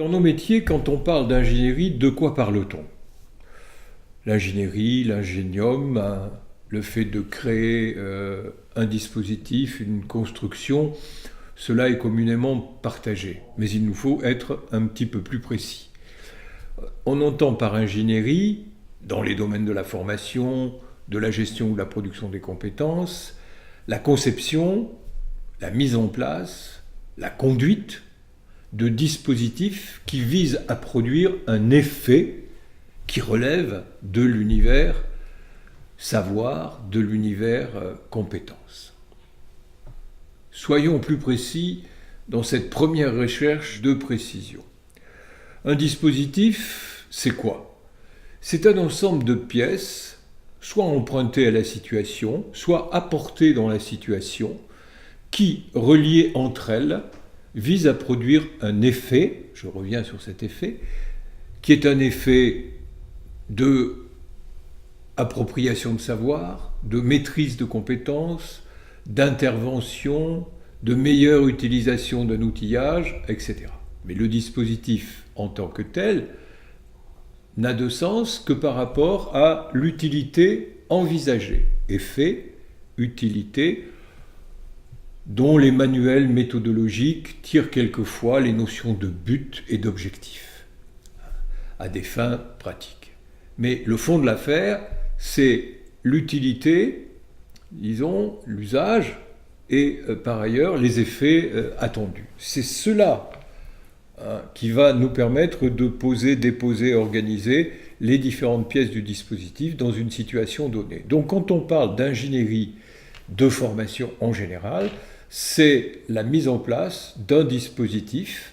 Dans nos métiers, quand on parle d'ingénierie, de quoi parle-t-on? L'ingénierie, l'ingénium, le fait de créer un dispositif, une construction, cela est communément partagé. Mais il nous faut être un petit peu plus précis. On entend par ingénierie, dans les domaines de la formation, de la gestion ou de la production des compétences, la conception, la mise en place, la conduite de dispositifs qui visent à produire un effet qui relève de l'univers savoir, de l'univers compétences. Soyons plus précis dans cette première recherche de précision. Un dispositif, c'est quoi? C'est un ensemble de pièces, soit empruntées à la situation, soit apportées dans la situation, qui, reliées entre elles, visent à produire un effet, je reviens sur cet effet, qui est un effet de appropriation de savoir, de maîtrise de compétences, d'intervention, de meilleure utilisation d'un outillage, etc. Mais le dispositif en tant que tel n'a de sens que par rapport à l'utilité envisagée. Effet, utilité, dont les manuels méthodologiques tirent quelquefois les notions de but et d'objectif à des fins pratiques. Mais le fond de l'affaire, c'est l'utilité, disons, l'usage et par ailleurs les effets attendus. C'est cela qui va nous permettre de poser, déposer, organiser les différentes pièces du dispositif dans une situation donnée. Donc quand on parle d'ingénierie de formation en général, c'est la mise en place d'un dispositif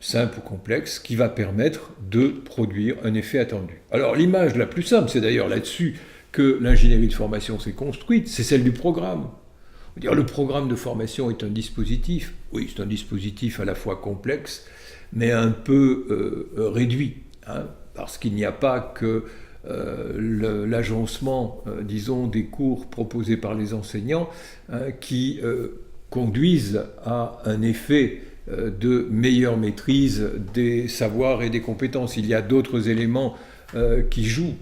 simple ou complexe qui va permettre de produire un effet attendu. Alors l'image la plus simple, c'est d'ailleurs là-dessus que l'ingénierie de formation s'est construite, c'est celle du programme. On va dire, le programme de formation est un dispositif, oui, c'est un dispositif à la fois complexe, mais un peu réduit, parce qu'il n'y a pas que l'agencement, disons, des cours proposés par les enseignants qui conduisent à un effet de meilleure maîtrise des savoirs et des compétences. Il y a d'autres éléments qui jouent,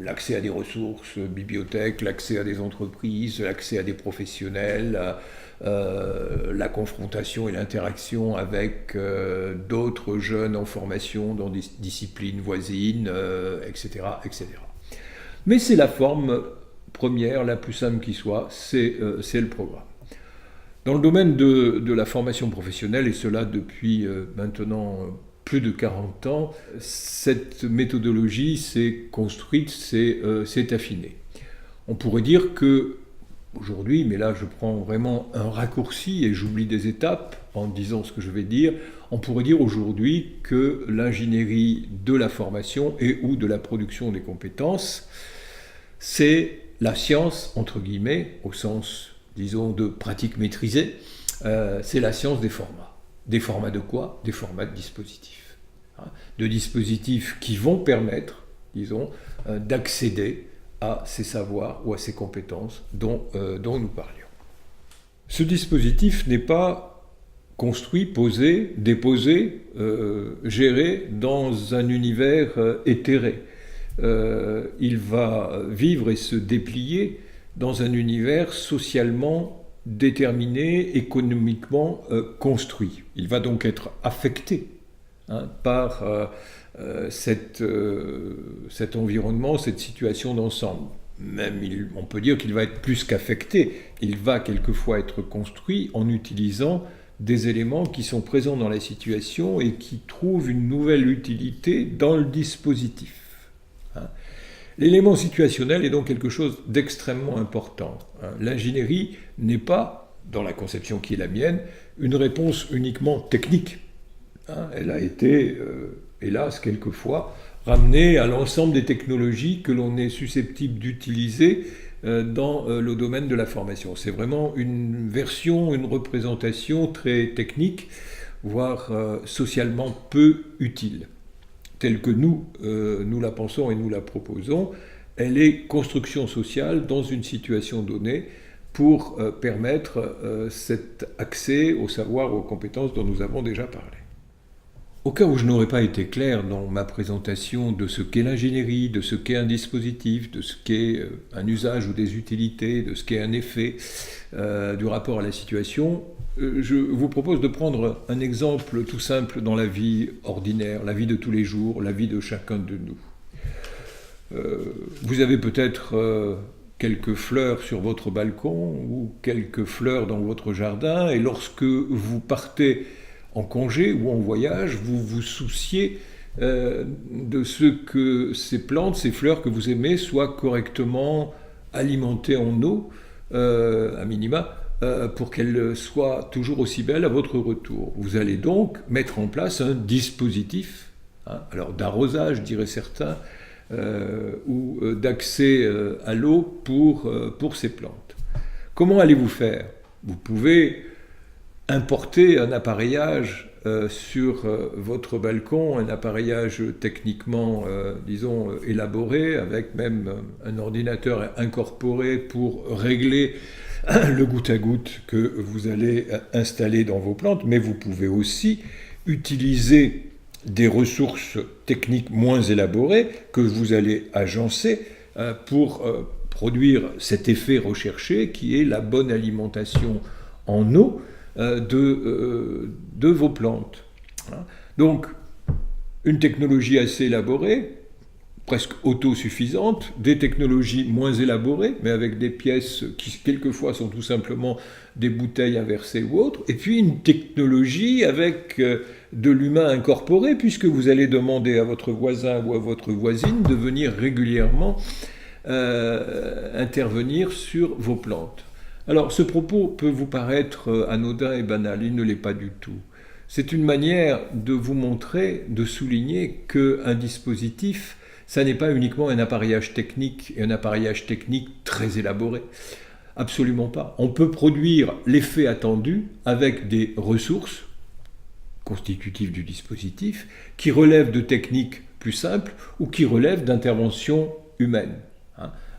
l'accès à des ressources, bibliothèques, l'accès à des entreprises, l'accès à des professionnels, la confrontation et l'interaction avec d'autres jeunes en formation dans des disciplines voisines, etc., etc. Mais c'est la forme première, la plus simple qui soit, c'est le programme. Dans le domaine de la formation professionnelle, et cela depuis maintenant plus de 40 ans, cette méthodologie s'est construite, s'est affinée. On pourrait dire que aujourd'hui, mais là je prends vraiment un raccourci et j'oublie des étapes en disant ce que je vais dire, on pourrait dire aujourd'hui que l'ingénierie de la formation et ou de la production des compétences, c'est la science, entre guillemets, au sens, disons, de pratique maîtrisée, c'est la science des formats. Des formats de quoi? Des formats de dispositifs. De dispositifs qui vont permettre, disons, d'accéder à ces savoirs ou à ces compétences dont nous parlions. Ce dispositif n'est pas construit, posé, déposé, géré dans un univers éthéré. Il va vivre et se déplier dans un univers socialement déterminé, économiquement construit. Il va donc être affecté par cet environnement, cette situation d'ensemble. Même on peut dire qu'il va être plus qu'affecté, il va quelquefois être construit en utilisant des éléments qui sont présents dans la situation et qui trouvent une nouvelle utilité dans le dispositif. L'élément situationnel est donc quelque chose d'extrêmement important. L'ingénierie n'est pas, dans la conception qui est la mienne, une réponse uniquement technique. Elle a été, hélas, quelquefois, ramenée à l'ensemble des technologies que l'on est susceptible d'utiliser dans le domaine de la formation. C'est vraiment une version, une représentation très technique, voire socialement peu utile. Telle que nous la pensons et nous la proposons, elle est construction sociale dans une situation donnée pour permettre cet accès au savoir, aux compétences dont nous avons déjà parlé. Au cas où je n'aurais pas été clair dans ma présentation de ce qu'est l'ingénierie, de ce qu'est un dispositif, de ce qu'est un usage ou des utilités, de ce qu'est un effet, du rapport à la situation, je vous propose de prendre un exemple tout simple dans la vie ordinaire, la vie de tous les jours, la vie de chacun de nous. Vous avez peut-être quelques fleurs sur votre balcon ou quelques fleurs dans votre jardin, et lorsque vous partez en congé ou en voyage, vous vous souciez de ce que ces plantes, ces fleurs que vous aimez soient correctement alimentées en eau, à minima, pour qu'elles soient toujours aussi belles à votre retour. Vous allez donc mettre en place un dispositif, alors d'arrosage, diraient certains, ou d'accès à l'eau pour ces plantes. Comment allez-vous faire? Vous pouvez importer un appareillage sur votre balcon, un appareillage techniquement, disons, élaboré, avec même un ordinateur incorporé pour régler le goutte à goutte que vous allez installer dans vos plantes, mais vous pouvez aussi utiliser des ressources techniques moins élaborées que vous allez agencer pour produire cet effet recherché qui est la bonne alimentation en eau de vos plantes. Donc, une technologie assez élaborée, presque autosuffisante, des technologies moins élaborées, mais avec des pièces qui quelquefois sont tout simplement des bouteilles inversées ou autres, et puis une technologie avec de l'humain incorporé, puisque vous allez demander à votre voisin ou à votre voisine de venir régulièrement intervenir sur vos plantes. Alors, ce propos peut vous paraître anodin et banal, il ne l'est pas du tout. C'est une manière de vous montrer, de souligner qu'un dispositif, ça n'est pas uniquement un appareillage technique, et un appareillage technique très élaboré. Absolument pas. On peut produire l'effet attendu avec des ressources constitutives du dispositif qui relèvent de techniques plus simples ou qui relèvent d'interventions humaines.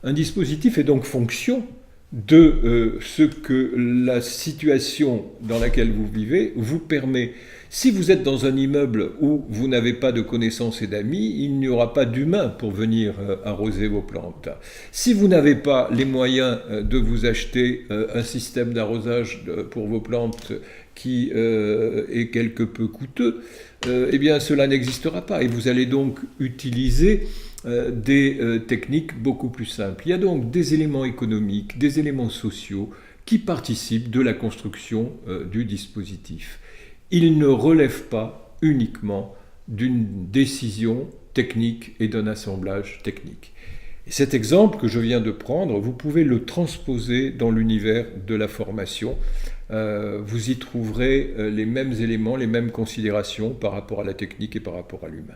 Un dispositif est donc fonction de ce que la situation dans laquelle vous vivez vous permet. Si vous êtes dans un immeuble où vous n'avez pas de connaissances et d'amis, il n'y aura pas d'humains pour venir arroser vos plantes. Si vous n'avez pas les moyens de vous acheter un système d'arrosage pour vos plantes qui est quelque peu coûteux, eh bien cela n'existera pas et vous allez donc utiliser des techniques beaucoup plus simples. Il y a donc des éléments économiques, des éléments sociaux qui participent de la construction du dispositif. Ils ne relèvent pas uniquement d'une décision technique et d'un assemblage technique. Et cet exemple que je viens de prendre, vous pouvez le transposer dans l'univers de la formation. Vous y trouverez les mêmes éléments, les mêmes considérations par rapport à la technique et par rapport à l'humain.